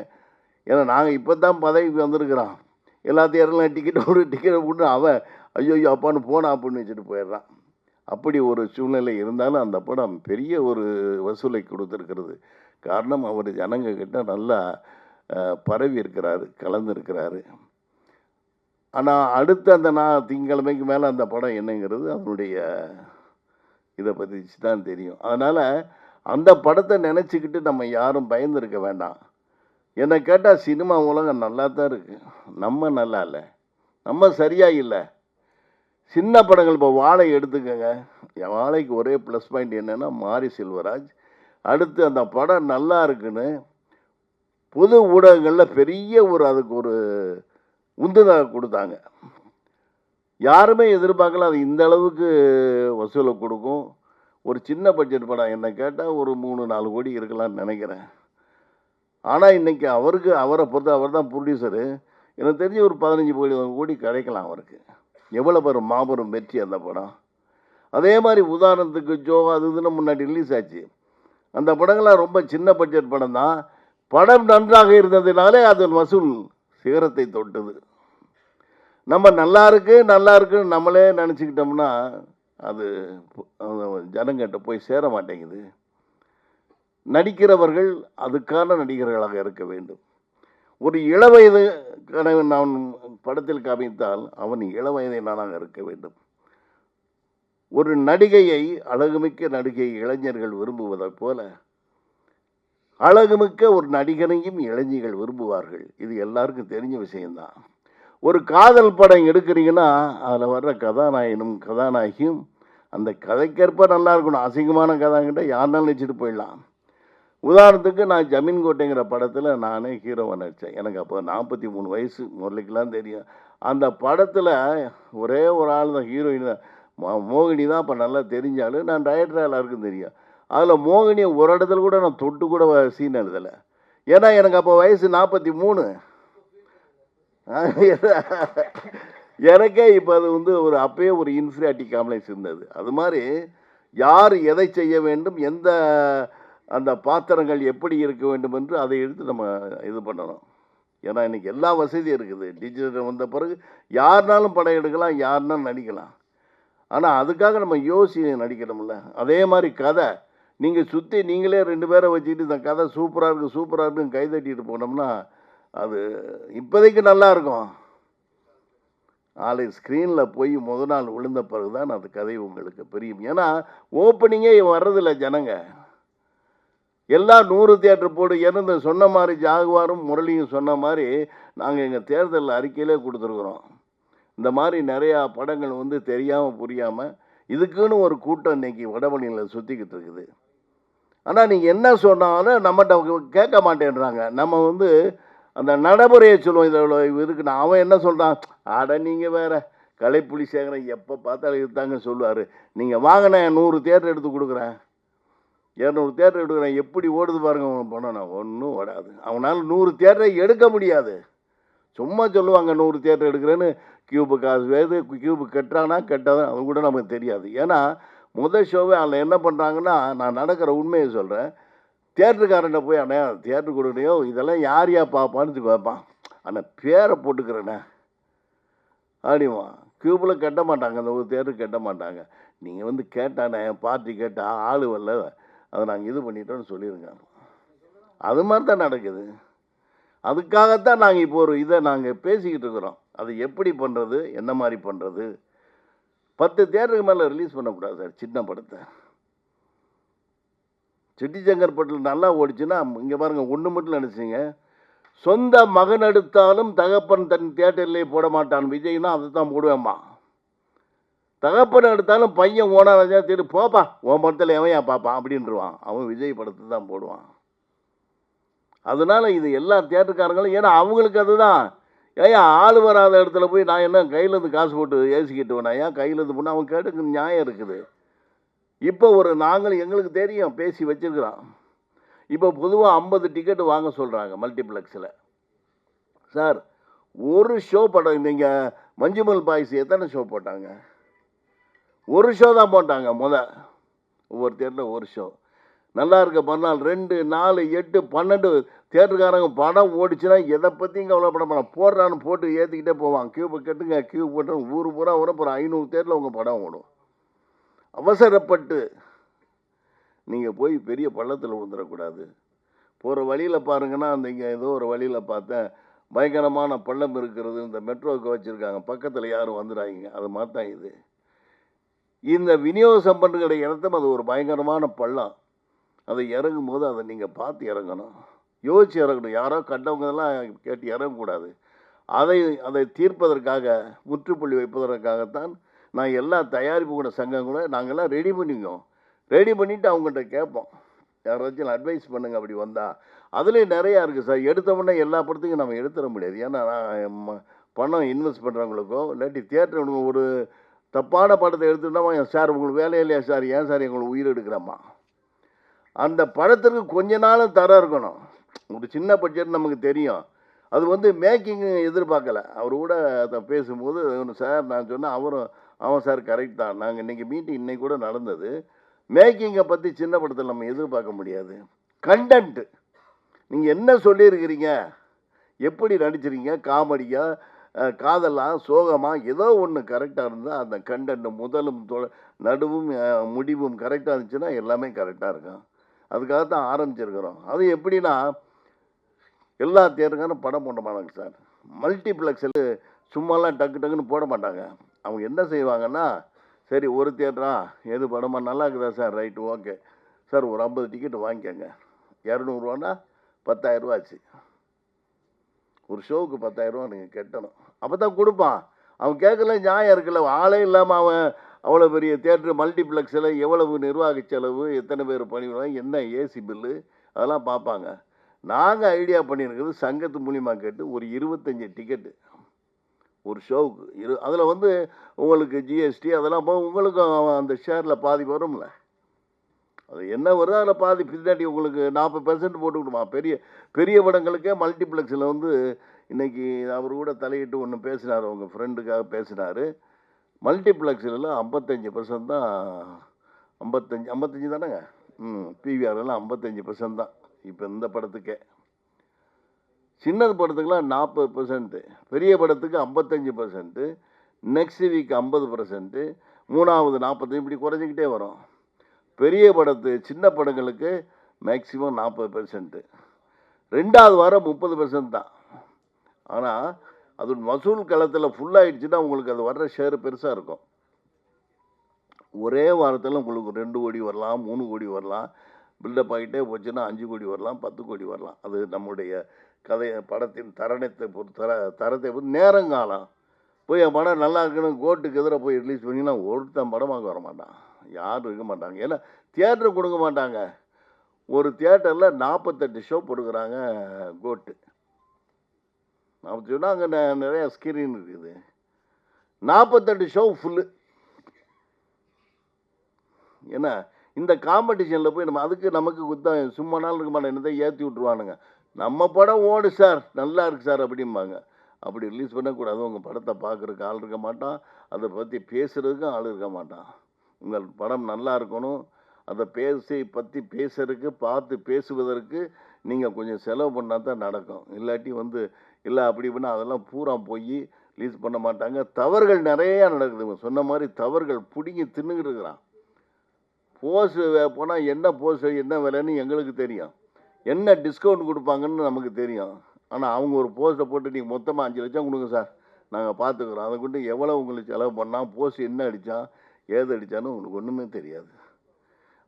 ஏன்னா நாங்கள் இப்போ தான் பதவிக்கு வந்திருக்கிறோம். எல்லாத்தையும் இறங்கலாம் டிக்கெட்டை விட்டு அவன் ஐயோ அப்பான்னு போனா அப்படின்னு வச்சுட்டு போயிடுறான். அப்படி ஒரு சூழ்நிலை இருந்தாலும் அந்த படம் பெரிய ஒரு வசூலை கொடுத்துருக்கிறது. காரணம், அவர் ஜனங்க கிட்ட நல்லா பரவி இருக்கிறாரு, கலந்துருக்கிறாரு. ஆனால் அடுத்த அந்த திங்கக்கிழமைக்கு மேலே அந்த படம் என்னங்கிறது அதனுடைய இதை பற்றி தான் தெரியும். அதனால் அந்த படத்தை நினச்சிக்கிட்டு நம்ம யாரும் பயந்துருக்க வேண்டாம். என்னை கேட்டால் சினிமா உலகம் நல்லா தான் இருக்குது. நம்ம நல்லா இல்லை, நம்ம சரியாக இல்லை. சின்ன படங்கள் இப்போ வாழை எடுத்துக்கங்க. என் வாழைக்கு ஒரே ப்ளஸ் பாயிண்ட் என்னென்னா, மாரி செல்வராஜ் அடுத்து அந்த படம் நல்லா இருக்குன்னு பொது ஊடகங்களில் பெரிய அதுக்கு ஒரு உந்துதலை கொடுத்தாங்க. யாருமே எதிர்பார்க்கல அது இந்த அளவுக்கு வசூலை கொடுக்கும். ஒரு சின்ன பட்ஜெட் படம் என்னை கேட்டால் ஒரு 3-4 கோடி இருக்கலாம்னு நினைக்கிறேன். ஆனால் இன்றைக்கி அவரை பொறுத்த அவர் தான் ப்ரொடியூசரு. எனக்கு தெரிஞ்சு ஒரு 15 கோடி கிடைக்கலாம் அவருக்கு. எவ்வளோ மாபெரும் வெற்றி அந்த படம். அதே மாதிரி உதாரணத்துக்கு ஜோ அது இதுன்னு முன்னாடி ரிலீஸ் ஆச்சு. அந்த படங்கள்லாம் ரொம்ப சின்ன பட்ஜெட் படம் தான். படம் நன்றாக இருந்ததுனாலே அது வசூல் சிகரத்தை தொட்டது. நம்ம நல்லா இருக்குன்னு நம்மளே நினச்சிக்கிட்டோம்னா அது ஜனங்கிட்ட போய் சேர மாட்டேங்குது. நடிக்கிறவர்கள் அதுக்கான நடிகர்களாக இருக்க வேண்டும். ஒரு இளவயது கணவன் நான் படத்தில் காமித்தால் அவன் இளவயதினாக இருக்க வேண்டும். ஒரு நடிகையை, அழகுமிக்க நடிகை இளைஞர்கள் விரும்புவதைப் போல அழகுமிக்க ஒரு நடிகனையும் இளைஞர்கள் விரும்புவார்கள். இது எல்லாருக்கும் தெரிஞ்ச விஷயம்தான். ஒரு காதல் படம் எடுக்கிறீங்கன்னா அதில் வர்ற கதாநாயகனும் கதாநாயகியும் அந்த கதைக்கேற்ப நல்லா இருக்கணும். அசிங்கமான கதாங்கிட்ட யாருனாலும் வச்சுட்டு போயிடலாம். உதாரணத்துக்கு நான் ஜமீன் கோட்டைங்கிற படத்தில் நானே ஹீரோவை நடித்தேன். எனக்கு அப்போ 43 வயசு. முரளிக்கெலாம் தெரியும். அந்த படத்தில் ஒரே ஒரு ஆள் தான் ஹீரோயின் தான், மோகினி தான். அப்போ நல்லா தெரிஞ்சாலும் நான் டைரக்டராக எல்லாருக்கும் தெரியும். அதில் மோகினியை ஒரு இடத்துல கூட நான் தொட்டு கூட சீன் எழுதலை. ஏன்னா எனக்கு அப்போ வயசு 43. எனக்கே இப்போ அது அப்பயே ஒரு இன்ஃபீரியாரிட்டி காம்ப்ளெக்ஸ் இருந்தது. அது மாதிரி யார் எதை செய்ய வேண்டும், எந்த அந்த பாத்திரங்கள் எப்படி இருக்க வேண்டும் என்று அதை எடுத்து நம்ம இது பண்ணணும். ஏன்னா இன்றைக்கி எல்லா வசதியும் இருக்குது. டிஜிட்டல் வந்த பிறகு யாருனாலும் படம் எடுக்கலாம், யாருனாலும் நடிக்கலாம். ஆனால் அதுக்காக நம்ம யோசி நடிக்கணும்ல. அதே மாதிரி கதை நீங்கள் சுற்றி நீங்களே 2 பேரை வச்சுக்கிட்டு இந்த கதை சூப்பராக இருக்குன்னு கை தட்டிட்டு போனோம்னா அது இப்போதைக்கு நல்லா இருக்கும். நாளைக்கு ஸ்க்ரீனில் போய் முதல் நாள் விழுந்த பிறகு தான் அந்த கதை உங்களுக்கு புரியும். ஏன்னா ஓப்பனிங்கே வர்றதில்ல ஜனங்க. எல்லாம் 100 தியேட்டர் போடு. ஏன்னா சொன்ன மாதிரி ஜாகுவாரும் முரளியும் சொன்ன மாதிரி நாங்கள் எங்கள் தேர்தல் அறிக்கையிலே கொடுத்துருக்குறோம். இந்த மாதிரி நிறையா படங்கள் வந்து தெரியாமல் புரியாமல் இதுக்குன்னு ஒரு கூட்டம் இன்னைக்கு வடபழனியில் சுற்றிக்கிட்டு இருக்குது. ஆனால் நீங்கள் என்ன சொன்னாலும் நம்மகிட்ட கேட்க மாட்டேன்றாங்க. நம்ம வந்து அந்த நடைமுறையை சொல்லுவோம். இதில் இருக்குண்ணா அவன் என்ன சொல்கிறான், அட நீங்கள் வேறு கலைப்புலி சேகரன் எப்போ பார்த்தாலும் இதுதாங்க சொல்லுவார். நீங்கள் வாங்கினேன் 100 தியேட்டர் எடுத்து கொடுக்குறேன், 200 தியேட்டர் எடுக்கிறேன், எப்படி ஓடுது பாருங்க அவன் பணம்னா ஒன்றும் ஓடாது. அவனால் 100 தியேட்டரை எடுக்க முடியாது. சும்மா சொல்லுவாங்க 100 தியேட்டர் எடுக்கிறேன்னு. கியூபு காசு வேது, கியூபு கட்டுறானா கட்டாதான் அது கூட நமக்கு தெரியாது. ஏன்னா முதல் ஷோவே அதில் என்ன பண்ணுறாங்கன்னா, நான் நடக்கிற உண்மையை சொல்கிறேன், தியேட்டருக்காரன்ட்ட போய் அண்ணா தியேட்டர் கொடுக்கணையோ இதெல்லாம் யார் பார்ப்பான்னு கேட்பான். ஆனால் பேரை போட்டுக்கிறேண்ணே அப்படிமா. கியூபில் கட்ட மாட்டாங்க, அந்த ஒரு தியேட்டர் கட்ட மாட்டாங்க. நீங்கள் வந்து கேட்டானே பார்ட்டி கேட்டால் ஆள் வரல, அதை நாங்கள் இது பண்ணிட்டோன்னு சொல்லிடுங்க. அது மாதிரி தான் நடக்குது. அதுக்காகத்தான் நாங்கள் இப்போ ஒரு இதை நாங்கள் பேசிக்கிட்டு இருக்கிறோம். அது எப்படி பண்ணுறது, என்ன மாதிரி பண்ணுறது. 10 தியேட்டருக்கு மேலே ரிலீஸ் பண்ணக்கூடாது சார் சின்ன படத்தை. சிட்டி செங்கற்பட்டில் நல்லா ஓடிச்சுன்னா இங்கே பாருங்கள், ஒன்று மட்டும் நினச்சிங்க, சொந்த மகன் எடுத்தாலும் தகப்பன் தன் தியேட்டர்லேயே போட மாட்டான் விஜய்னா அதை தான் போடுவேம்மா. தகப்பன் எடுத்தாலும் பையன் ஓனாராஜா தேடி போப்பா உன் படத்தில் எவன் பார்ப்பான் அப்படின்ட்டுருவான். அவன் விஜய் படத்தை தான் போடுவான். அதனால இது எல்லா தியேட்டருக்காரங்களும், ஏன்னா அவங்களுக்கு அதுதான். ஏன் ஆள் வராத இடத்துல போய் நான் என்ன கையிலேருந்து காசு போட்டு ஏசிக்கிட்டுவேனா? ஏன் கையிலேருந்து போனால் அவன் கேட்டுக்கு நியாயம் இருக்குது. இப்போ ஒரு நாங்கள் எங்களுக்கு தெரியும் பேசி வச்சுருக்குறான். இப்போ பொதுவாக 50 டிக்கெட்டு வாங்க சொல்கிறாங்க மல்டிப்ளெக்ஸில். சார் ஒரு ஷோ படம், நீங்கள் மஞ்சுமல் பாய்ஸ் எத்தனை ஷோ போட்டாங்க? ஒரு ஷோ தான் போட்டாங்க ஒவ்வொரு தியேட்டரில் ஒரு ஷோ. நல்லா இருக்க மறுநாள் 2, 4, 8, 12 தியேட்டருக்காரங்க படம் ஓடிச்சுன்னா எதை பற்றியும் கவலைப்பட மாட்டான். போடுறான்னு போட்டு ஏற்றிக்கிட்டே போவான். கியூபை கட்டுங்க கியூப் போட்டு ஊர் பூரா வரும். ஒரு 500 தியேட்டரில் உங்கள் படம் ஓடும். அவசரப்பட்டு நீங்கள் போய் பெரிய பள்ளத்தில் விழுந்துடக்கூடாது. போகிற வழியில் பாருங்கன்னா, அந்த இங்கே ஏதோ ஒரு வழியில் பார்த்தேன் பயங்கரமான பள்ளம் இருக்கிறது. இந்த மெட்ரோவுக்கு வச்சுருக்காங்க, பக்கத்தில் யாரும் வந்துடாதீங்க. அது மாதிரி தான் இது. இந்த விநியோகம் பண்ணுற இடத்துல அது ஒரு பயங்கரமான பள்ளம். அதை இறங்கும் போது அதை நீங்கள் பார்த்து இறங்கணும், யோசிச்சு இறங்கணும். யாரோ கண்டவங்கெல்லாம் கேட்டு இறங்கக்கூடாது. அதை தீர்ப்பதற்காக, முற்றுப்புள்ளி வைப்பதற்காகத்தான் நான் எல்லா தயாரிப்பு கூட சங்கம் கூட நாங்கள்லாம் ரெடி பண்ணிக்கோம். ரெடி பண்ணிவிட்டு அவங்கள்ட்ட கேட்போம், யாராச்சும் அட்வைஸ் பண்ணுங்க அப்படி வந்தால். அதுலேயும் நிறையா இருக்குது சார். எடுத்தோம்னா எல்லா படத்துக்கும் நம்ம எடுத்துட முடியாது. ஏன்னா பணம் இன்வெஸ்ட் பண்ணுறவங்களுக்கோ இல்லாட்டி தியேட்டர் ஒரு தப்பான படத்தை எடுத்துட்டோமா, சார் உங்களுக்கு வேலை இல்லையா சார், ஏன் சார் எங்களுக்கு உயிர் எடுக்கிறோமா. அந்த படத்திற்கு கொஞ்ச நாளும் தரம் இருக்கணும். ஒரு சின்ன பட்ஜெட் நமக்கு தெரியும். அது வந்து மேக்கிங் எதிர்பார்க்கல. அவர் கூட அதை பேசும்போது சார் நான் சொன்னேன், அவன் சார் கரெக்ட் தான். நாங்கள் இன்றைக்கி மீட்டிங் இன்னைக்கு கூட நடந்தது. மேக்கிங்கை பற்றி சின்ன படத்தில் நம்ம எதிர்பார்க்க முடியாது. கண்டென்ட்டு நீங்கள் என்ன சொல்லியிருக்கிறீங்க, எப்படி நடிச்சிருக்கீங்க, காமெடியாக காதலாக சோகமாக ஏதோ ஒன்று கரெக்டாக இருந்தால் அந்த கண்டென்ட் முதலும் நடுவும் முடிவும் கரெக்டாக இருந்துச்சுன்னா எல்லாமே கரெக்டாக இருக்கும். அதுக்காக தான் ஆரம்பிச்சிருக்கிறோம். அது எப்படின்னா, எல்லா தியேட்டருக்காரும் படம் போட மாட்டாங்க சார். மல்டிப்ளெக்ஸில் சும்மாலாம் டக்குன்னு போட மாட்டாங்க. அவங்க என்ன செய்வாங்கன்னா, சரி ஒரு தியேட்டரா எது படமாக நல்லா இருக்குதா சார், ரைட்டு ஓகே சார் ஒரு 50 டிக்கெட்டு வாங்கிக்கோங்க, 200 ரூபான்னா 10,000 ரூபா ஆச்சு. ஒரு ஷோவுக்கு 10,000 ரூபா நீங்கள் கட்டணும். அப்போ தான் கொடுப்பான். அவன் கேட்கல நியாயம் இருக்குல்ல. ஆளே இல்லாமல் அவன் அவ்வளோ பெரிய தியேட்டர் மல்டிப்ளெக்ஸில் எவ்வளவு நிர்வாக செலவு, எத்தனை பேர் பணிவிடுவாங்க, என்ன ஏசி பில்லு, அதெல்லாம் பார்ப்பாங்க. நாங்கள் ஐடியா பண்ணியிருக்கிறது சங்கத்து மூலிமா கேட்டு ஒரு 25 டிக்கெட்டு ஒரு ஷோவுக்கு. அதில் வந்து உங்களுக்கு ஜிஎஸ்டி அதெல்லாம் போக உங்களுக்கும் அந்த ஷேரில் பாதி வரும்ல. அது என்ன வருதோ அதில் பாதி பின்னாடி உங்களுக்கு 40% போட்டுக்கிடுமா. பெரிய பெரிய படங்களுக்கே மல்டிப்ளெக்ஸில் வந்து இன்றைக்கி அவர் கூட தலையிட்டு ஒன்று பேசினார், அவங்க ஃப்ரெண்டுக்காக பேசினார். மல்டிப்ளெக்ஸில் 55% தான், 55 தானேங்க. பிவிஆர்லாம் 55% தான் இப்போ இந்த படத்துக்கே. சின்ன படத்துக்கெலாம் 40%, பெரிய படத்துக்கு 55%, நெக்ஸ்ட் வீக் 50%, மூணாவது 40, இப்படி குறைஞ்சிக்கிட்டே வரும். பெரிய சின்ன படங்களுக்கு மேக்ஸிமம் 40%. 2வது வாரம் 30% தான். ஆனால் அது வசூல் களத்தில் ஃபுல்லாகிடுச்சுன்னா உங்களுக்கு அது வர்ற ஷேர் பெருசாக இருக்கும். ஒரே வாரத்தில் உங்களுக்கு 2 கோடி வரலாம், 3 கோடி வரலாம். பில்டப் ஆகிட்டே போச்சுன்னா 5 கோடி வரலாம், 10 கோடி வரலாம். அது நம்முடைய படத்தின் தரத்தை பொறுத்து நேரங்காலம். போய் என் படம் நல்லா இருக்குன்னு கோர்ட்டுக்கு எதிராக போய் ரிலீஸ் பண்ணிங்கன்னா ஒருத்தன் படமாக வர மாட்டான், யாரும் இருக்க மாட்டாங்க. ஏன்னா தியேட்டர் கொடுக்க மாட்டாங்க. ஒரு தியேட்டரில் 48 ஷோ போட்டுக்கிறாங்க கோர்ட்டு. 48 அங்கே நிறையா ஸ்க்ரீன் இருக்குது. 48 ஷோ ஃபுல்லு. ஏன்னா இந்த காம்படிஷனில் போய் நமக்கு குத்தம் சும்மா நாள் இருக்க மாட்டேன், என்னதை ஏற்றி விட்ருவானுங்க. நம்ம படம் ஓடு சார், நல்லா இருக்கு சார் அப்படிம்பாங்க. அப்படி ரிலீஸ் பண்ணக்கூடாது. உங்கள் படத்தை பார்க்குறதுக்கு ஆள் இருக்க மாட்டான், அதை பற்றி பேசுகிறதுக்கும் ஆள் இருக்க மாட்டான். உங்கள் படம் நல்லா இருக்கணும், அதை பற்றி பேசுறதுக்கு, பார்த்து பேசுவதற்கு நீங்கள் கொஞ்சம் செலவு பண்ணால் தான் நடக்கும். இல்லாட்டி இல்லை அப்படி பண்ணால் அதெல்லாம் பூரா போய் ரிலீஸ் பண்ண மாட்டாங்க. தவறுகள் நிறையா நடக்குதுங்க. சொன்ன மாதிரி தவறுகள் பிடிங்கி தின்னுக்கிட்டு இருக்கிறான். போஸ்ட் போனால் என்ன போஸ்ட் என்ன விலைன்னு எங்களுக்கு தெரியும், என்ன டிஸ்கவுண்ட் கொடுப்பாங்கன்னு நமக்கு தெரியும். ஆனால் அவங்க ஒரு போஸ்ட்டை போட்டு நீங்கள் மொத்தமாக 5 லட்சம் கொடுங்க சார், நாங்கள் பார்த்துக்குறோம். அதை கொண்டு எவ்வளோ உங்களுக்கு செலவு பண்ணால், போஸ்ட் என்ன அடித்தான், ஏது அடித்தான்னு உங்களுக்கு ஒன்றுமே தெரியாது.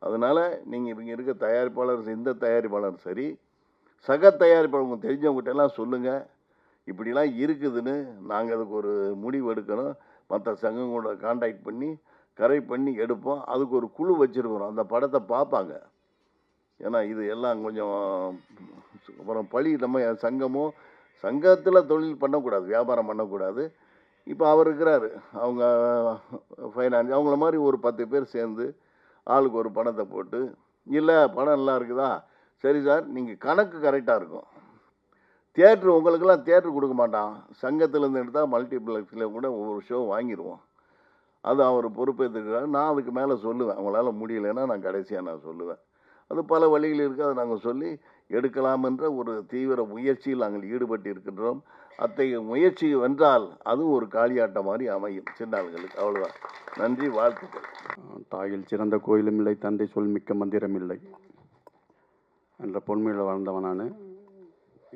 அதனால் நீங்கள் இவங்க இருக்க தயாரிப்பாளர், இந்த தயாரிப்பாளர் சரி, சக தயாரிப்பாளர் உங்களுக்கு தெரிஞ்சவங்ககிட்ட எல்லாம் சொல்லுங்கள், இப்படிலாம் இருக்குதுன்னு. நாங்கள் அதுக்கு ஒரு முடிவு எடுக்கணும். மற்ற சங்கங்களோட கான்டாக்ட் பண்ணி கரெக்ட் பண்ணி எடுப்போம். அதுக்கு ஒரு குழு வச்சுருக்குறோம், அந்த படத்தை பார்ப்பாங்க. ஏன்னா இது எல்லாம் கொஞ்சம் அப்புறம் நம்ம சங்கத்தில் தொழில் பண்ணக்கூடாது, வியாபாரம் பண்ணக்கூடாது. இப்போ அவர் இருக்கிறாரு, அவங்க ஃபைனான்ஸ், அவங்கள மாதிரி ஒரு 10 பேர் சேர்ந்து ஆளுக்கு ஒரு பணத்தை போட்டு, இல்லை படம் நல்லா இருக்குதா, சரி சார் நீங்கள் கணக்கு கரெக்டாக இருக்கும். தியேட்ரு உங்களுக்கெல்லாம் தியேட்ரு கொடுக்க மாட்டான். சங்கத்திலேருந்து எடுத்தால் மல்டிப்ளெக்ஸில் கூட ஒவ்வொரு ஷோ வாங்கிடுவோம். அது அவர் பொறுப்பேற்றுக்கிறாரு. நான் அதுக்கு மேலே சொல்லுவேன், அவங்களால முடியலைன்னா நான் கடைசியாக நான் சொல்லுவேன். அது பல வழிகள் இருக்குது, அதை நாங்கள் சொல்லி எடுக்கலாம் என்ற ஒரு தீவிர முயற்சியில் நாங்கள் ஈடுபட்டு இருக்கின்றோம். அத்தகைய முயற்சி வென்றால் அதுவும் ஒரு காளியாட்டம் மாதிரி அமையும் சின்ன ஆளுங்களுக்கு. அவ்வளோதான். நன்றி, வாழ்த்துக்கள். தாயில் சிறந்த கோயிலும் இல்லை, தந்தை சொல் மிக்க மந்திரம் இல்லை என்ற பொன்மையில் வாழ்ந்தவன் நான்.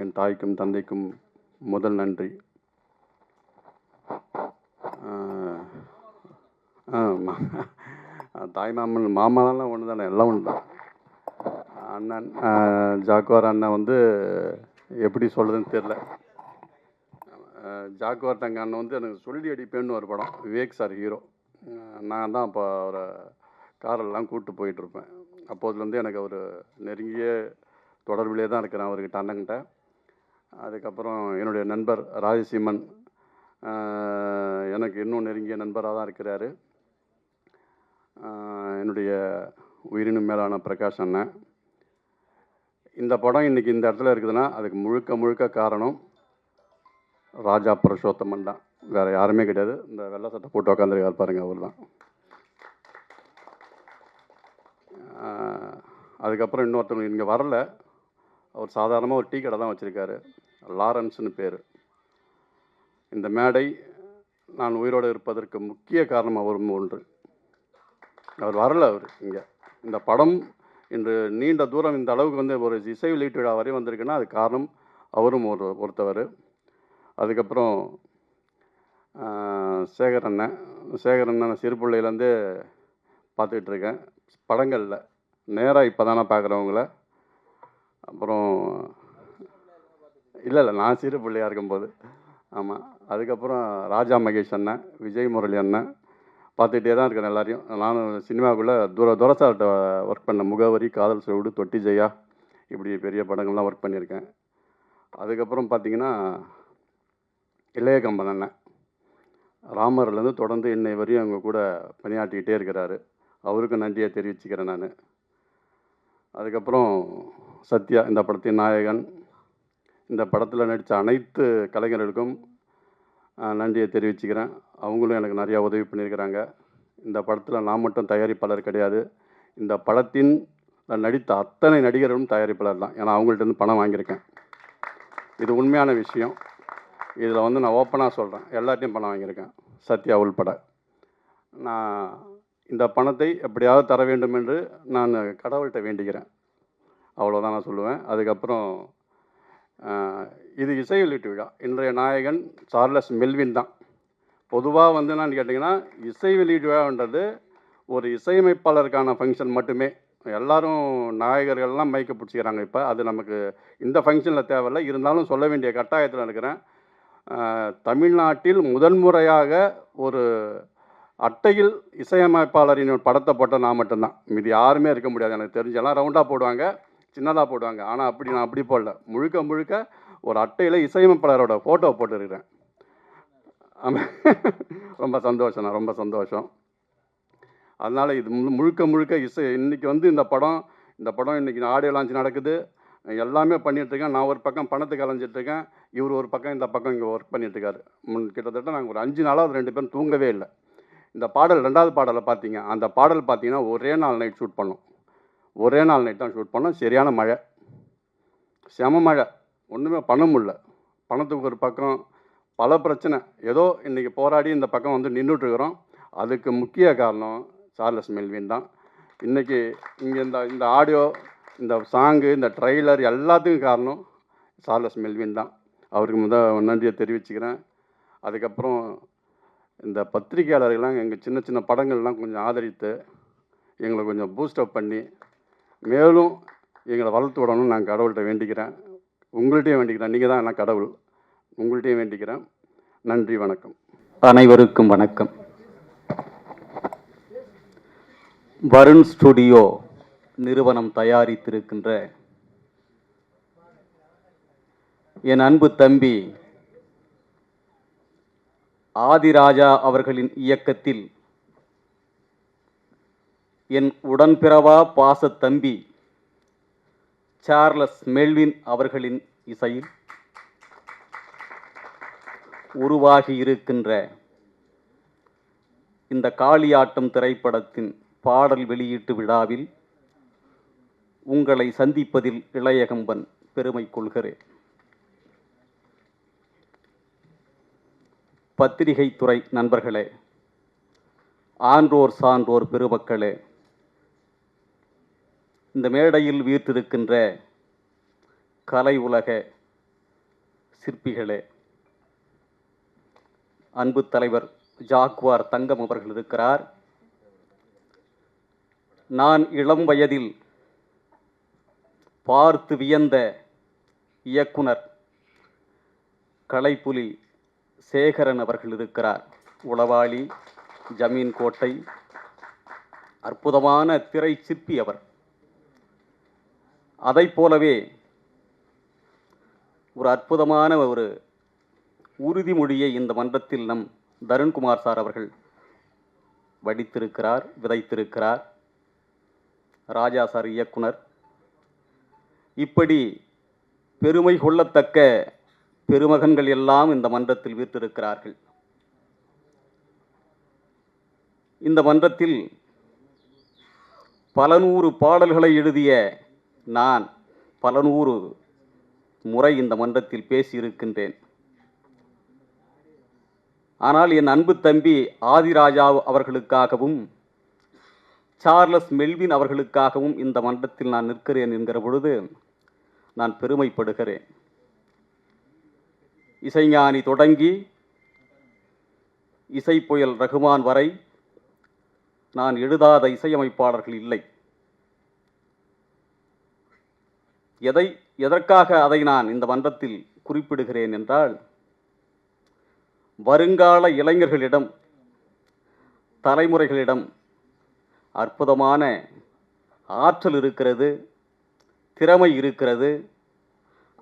என் தாய்க்கும் தந்தைக்கும் முதல் நன்றி. தாய் மாமனாலாம் ஒன்று தானே, எல்லாம் ஒன்று தான். அண்ணன் ஜாக்குவார் அண்ணன் எப்படி சொல்கிறதுன்னு தெரில. ஜாக்குவார் தங்க அண்ணன் எனக்கு சொல்லி அடிப்பேன்னு ஒரு படம், விவேக் சார் ஹீரோ. நான் தான் அப்போ அவரை காரெல்லாம் கூப்பிட்டு போயிட்டுருப்பேன். அப்போதுலேருந்து எனக்கு அவர் நெருங்கிய தொடர்பிலே தான் இருக்கிறேன் அவர்கிட்ட, அண்ணங்கிட்ட. அதுக்கப்புறம் என்னுடைய நண்பர் ராஜசீமன் எனக்கு இன்னும் நெருங்கிய நண்பராக தான் இருக்கிறாரு. என்னுடைய உயிரினும் மேலான பிரகாஷ் அண்ணன். இந்த படம் இன்றைக்கி இந்த இடத்துல இருக்குதுன்னா அதுக்கு முழுக்க காரணம் ராஜா புருஷோத்தமன் தான், வேறு யாருமே கிடையாது. இந்த வெள்ளை சட்டை போட்டு உட்காந்துருக்காரு பாருங்க, அவர் தான். அதுக்கப்புறம் இன்னொருத்தவங்க இங்கே வரல, அவர் சாதாரணமாக ஒரு டீ கடை தான் வச்சுருக்காரு, லாரன்ஸ்னு பேர். இந்த மேடை நான் உயிரோடு இருப்பதற்கு முக்கிய காரணம் அவரும் ஒன்று. அவர் வரல, அவர் இங்கே இந்த படம் இன்று நீண்ட தூரம் இந்த அளவுக்கு ஒரு இசை வெளியீட்டு விழா வரை வந்திருக்குன்னா அது காரணம் அவரும் ஒருத்தவர். அதுக்கப்புறம் சேகர் அண்ணன் சிறு பிள்ளையிலேருந்தே பார்த்துட்ருக்கேன், படங்களில் நேராக இப்போ தானே பார்க்குறவங்கள. அப்புறம் இல்லை நான் சிறு பிள்ளையாக இருக்கும்போது. ஆமாம். அதுக்கப்புறம் ராஜா மகேஷ் அண்ணன், விஜய் முரளி அண்ணன், பார்த்துக்கிட்டே தான் இருக்கிறேன் எல்லாரையும். நானும் சினிமாவுக்குள்ளே துரசார்கிட்ட ஒர்க் பண்ண, முகவரி, காதல் சுவடு, தொட்டி ஜெயா, இப்படி பெரிய படங்கள்லாம் ஒர்க் பண்ணியிருக்கேன். அதுக்கப்புறம் பார்த்திங்கன்னா இளையகம்பன் அண்ணன் ராமர்லேருந்து தொடர்ந்து இன்னை வரையும் அவங்க கூட பணியாற்றிக்கிட்டே இருக்கிறாரு, அவருக்கு நன்றியை தெரிவிச்சுக்கிறேன் நான். அதுக்கப்புறம் சத்யா, இந்த படத்தின் நாயகன், இந்த படத்தில் நடித்த அனைத்து கலைஞர்களுக்கும் நன்றியை தெரிவிச்சுக்கிறேன். அவங்களும் எனக்கு நிறையா உதவி பண்ணியிருக்கிறாங்க. இந்த படத்தில் நான் மட்டும் தயாரிப்பாளர் கிடையாது, இந்த படத்தின் நடித்த அத்தனை நடிகர்களும் தயாரிப்பாளர் தான். ஏன்னா அவங்கள்ட்ட பணம் வாங்கியிருக்கேன், இது உண்மையான விஷயம். இதில் நான் ஓப்பனாக சொல்கிறேன், எல்லாத்தையும் பணம் வாங்கியிருக்கேன், சத்யா உள்பட. நான் இந்த பணத்தை எப்படியாவது தர வேண்டும் என்று நான் கடவுள்கிட்ட வேண்டிக்கிறேன். அவ்வளோதான் நான் சொல்லுவேன். அதுக்கப்புறம் இது இசை வெளியீட்டு விழா. இன்றைய நாயகன் சார்லஸ் மெல்வின் தான். பொதுவாக வந்து என்னன்னு கேட்டிங்கன்னா, இசை வெளியீட்டு விழான்றது ஒரு இசையமைப்பாளருக்கான ஃபங்க்ஷன் மட்டுமே. எல்லாரும் நாயகர்கள்லாம் மைக்கை பிடிச்சிக்கிறாங்க இப்போ. அது நமக்கு இந்த ஃபங்க்ஷனில் தேவையில்லை. இருந்தாலும் சொல்ல வேண்டிய கட்டாயத்தில் இருக்கிறேன். தமிழ்நாட்டில் முதன்முறையாக ஒரு அட்டையில் இசையமைப்பாளரின் படத்தை போட்ட நான் மட்டும்தான். மீதி யாருமே இருக்க முடியாது. எனக்கு தெரிஞ்செல்லாம் ரவுண்டாக போடுவாங்க, சின்னதாக போடுவாங்க. ஆனால் நான் அப்படி போடல. முழுக்க முழுக்க ஒரு அட்டையில் இசையமைப்பாளரோட ஃபோட்டோ போட்டுருக்கிறேன். ஆமாம், ரொம்ப சந்தோஷம்ண்ணா, ரொம்ப சந்தோஷம். அதனால் இது முழுக்க முழுக்க இசை. இன்றைக்கி வந்து இந்த படம் இன்றைக்கி ஆடியோ லான்ச் நடக்குது. எல்லாமே பண்ணிகிட்ருக்கேன். நான் ஒரு பக்கம் பணத்துக்கு அலைஞ்சிட்ருக்கேன், இவர் ஒரு பக்கம் இந்த பக்கம் இங்கே ஒர்க் பண்ணிகிட்ருக்காரு. கிட்டத்தட்ட நாங்கள் ஒரு 5 நாளாக 2 பேரும் தூங்கவே இல்லை. இந்த பாடல் 2வது பாடலை பார்த்தீங்க. அந்த பாடல் பார்த்தீங்கன்னா ஒரே நாள் நைட் ஷூட் பண்ணோம். ஒரே நாள் நைட் தான் ஷூட் பண்ணோம். சரியான மழை, செம மழை, ஒன்றுமே பண்ண முடியல. பணத்துக்கு ஒரு பக்கம் பல பிரச்சனை. ஏதோ இன்றைக்கி போராடி இந்த பக்கம் வந்து நின்றுட்டுருக்குறோம். அதுக்கு முக்கிய காரணம் சார்லஸ் மெல்வின் தான். இன்றைக்கி இங்கே இந்த ஆடியோ, இந்த சாங்கு, இந்த ட்ரெய்லர் எல்லாத்துக்கும் காரணம் சார்லஸ் மெல்வின் தான். அவருக்கு நன்றியை தெரிவிச்சுக்கிறேன். அதுக்கப்புறம் இந்த பத்திரிகையாளர்கள்லாம் எங்கள் சின்ன சின்ன படங்கள்லாம் கொஞ்சம் ஆதரித்து எங்களை கொஞ்சம் பூஸ்டப் பண்ணி மேலும் எங்களை வளர்த்து விடணும்னு நான் கடவுள்கிட்ட வேண்டிக்கிறேன். உங்கள்கிட்டையும் வேண்டிக்கிறேன். நீங்கள் தான் என்ன கடவுள். உங்கள்கிட்டையும் வேண்டிக்கிறேன். நன்றி, வணக்கம். அனைவருக்கும் வணக்கம். வருண் ஸ்டுடியோ நிறுவனம் தயாரித்திருக்கின்ற என் அன்பு தம்பி ஆதிராஜா அவர்களின் இயக்கத்தில் என் உடன்பிறவா பாச தம்பி சார்லஸ் மெல்வின் அவர்களின் இசையில் உருவாகி இருக்கின்ற இந்த காளியாட்டம் திரைப்படத்தின் பாடல் வெளியீட்டு விழாவில் உங்களை சந்திப்பதில் இளையகம்பன் பெருமை கொள்கிறேன். பத்திரிகை துறை நண்பர்களே, ஆன்றோர் சான்றோர் பெருமக்களே, இந்த மேடையில் வீற்றிருக்கின்ற கலை உலக சிற்பிகளே, அன்பு தலைவர் ஜாக்குவார் தங்கம் அவர்கள் இருக்கிறார். நான் இளம் வயதில் பார்த்து வியந்த இயக்குனர் கலைப்புலி சேகரன் அவர்கள் இருக்கிறார். உளவாளி, ஜமீன் கோட்டை, அற்புதமான திரை சிற்பி அவர். அதை போலவே ஒரு அற்புதமான ஒரு உறுதிமொழியை இந்த மன்றத்தில் நம் தருண்குமார் சார் அவர்கள் வடித்திருக்கிறார், விதைத்திருக்கிறார். ராஜா சார் இயக்குனர். இப்படி பெருமை கொள்ளத்தக்க பெருமகன்கள் எல்லாம் இந்த மன்றத்தில் வீற்றிருக்கிறார்கள். இந்த மன்றத்தில் பல நூறு பாடல்களை எழுதிய நான் பல நூறு முறை இந்த மன்றத்தில் பேசியிருக்கின்றேன். ஆனால் என் அன்பு தம்பி ஆதிராஜா அவர்களுக்காகவும் சார்லஸ் மெல்வின் அவர்களுக்காகவும் இந்த மன்றத்தில் நான் நிற்கிறேன் என்கிற பொழுது நான் பெருமைப்படுகிறேன். இசைஞானி தொடங்கி இசை புயல் ரகுமான் வரை நான் எழுதாத இசையமைப்பாளர்கள் இல்லை. எதற்காக அதை நான் இந்த மன்றத்தில் குறிப்பிடுகிறேன் என்றால், வருங்கால இளைஞர்களிடம், தலைமுறைகளிடம் அற்புதமான ஆற்றல் இருக்கிறது, திறமை இருக்கிறது.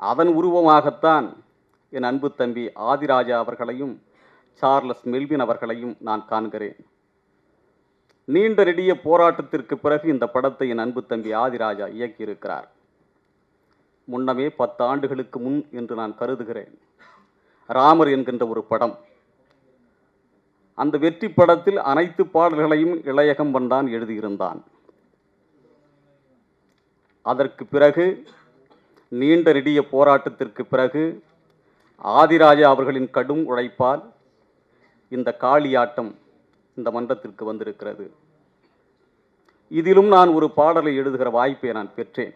அதன் உருவமாகத்தான் என் அன்பு தம்பி ஆதிராஜா அவர்களையும் சார்லஸ் மெல்வின் அவர்களையும் நான் காண்கிறேன். நீண்ட நெடிய போராட்டத்திற்கு பிறகு இந்த படத்தை என் அன்பு தம்பி ஆதிராஜா இயக்கியிருக்கிறார். முன்னமே 10 ஆண்டுகளுக்கு முன் என்று நான் கருதுகிறேன். ராமர் என்கின்ற ஒரு படம். அந்த வெற்றி படத்தில் அனைத்து பாடல்களையும் இளையகம்பன் தான் எழுதியிருந்தான். அதற்கு பிறகு நீண்ட நெடிய போராட்டத்திற்கு பிறகு ஆதிராஜா அவர்களின் கடும் உழைப்பால் இந்த காளியாட்டம் இந்த மன்றத்திற்கு வந்திருக்கிறது. இதிலும் நான் ஒரு பாடலை எழுதுகிற வாய்ப்பை நான் பெற்றேன்.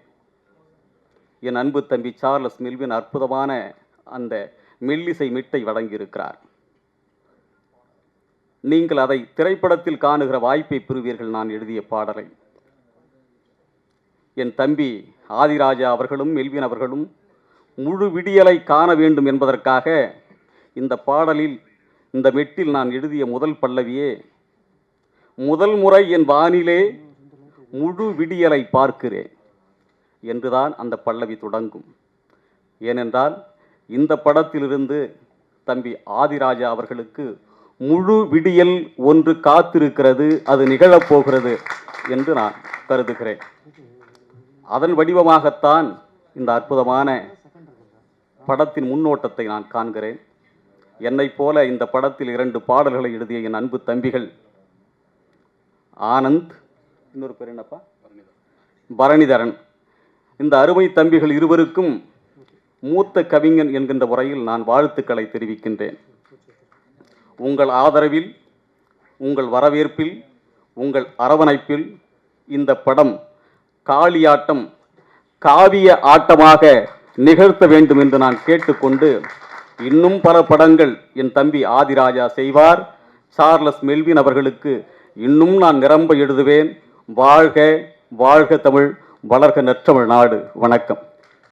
என் அன்பு தம்பி சார்லஸ் மெல்வின் அற்புதமான அந்த மெல்லிசை மிட்டை வழங்கியிருக்கிறார். நீங்கள் அதை திரைப்படத்தில் காணுகிற வாய்ப்பை பெறுவீர்கள். நான் எழுதிய பாடலை என் தம்பி ஆதிராஜா அவர்களும் மெல்வின் அவர்களும் முழு விடியலை காண வேண்டும் என்பதற்காக இந்த பாடலில், இந்த மெட்டில் நான் எழுதிய முதல் பல்லவியே, முதல் முறை என் வானிலே முழு விடியலை பார்க்கிறேன் என்றுதான் அந்த பல்லவி தொடங்கும். ஏனென்றால் இந்த படத்திலிருந்து தம்பி ஆதிராஜா அவர்களுக்கு முழு விடியல் ஒன்று காத்திருக்கிறது, அது நிகழப்போகிறது என்று நான் கருதுகிறேன். அதன் வடிவமாகத்தான் இந்த அற்புதமான படத்தின் முன்னோட்டத்தை நான் காண்கிறேன். என்னைப் போல இந்த படத்தில் 2 பாடல்களை எழுதிய என் அன்பு தம்பிகள் ஆனந்த், இன்னொரு பேர் என்னப்பா, பரணிதரன், இந்த அருமை தம்பிகள் இருவருக்கும் மூத்த கவிஞன் என்கின்ற முறையில் நான் வாழ்த்துக்களை தெரிவிக்கின்றேன். உங்கள் ஆதரவில், உங்கள் வரவேற்பில், உங்கள் அரவணைப்பில் இந்த படம் காளியாட்டம் காவிய ஆட்டமாக நிகழ்த்த வேண்டும் என்று நான் கேட்டுக்கொண்டு, இன்னும் பல படங்கள் என் தம்பி ஆதிராஜா செய்வார். சார்லஸ் மெல்வின் அவர்களுக்கு இன்னும் நான் நிரம்ப எழுதுவேன். வாழ்க வாழ்க தமிழ், வளர்க நற்றமிழ் நாடு. வணக்கம்.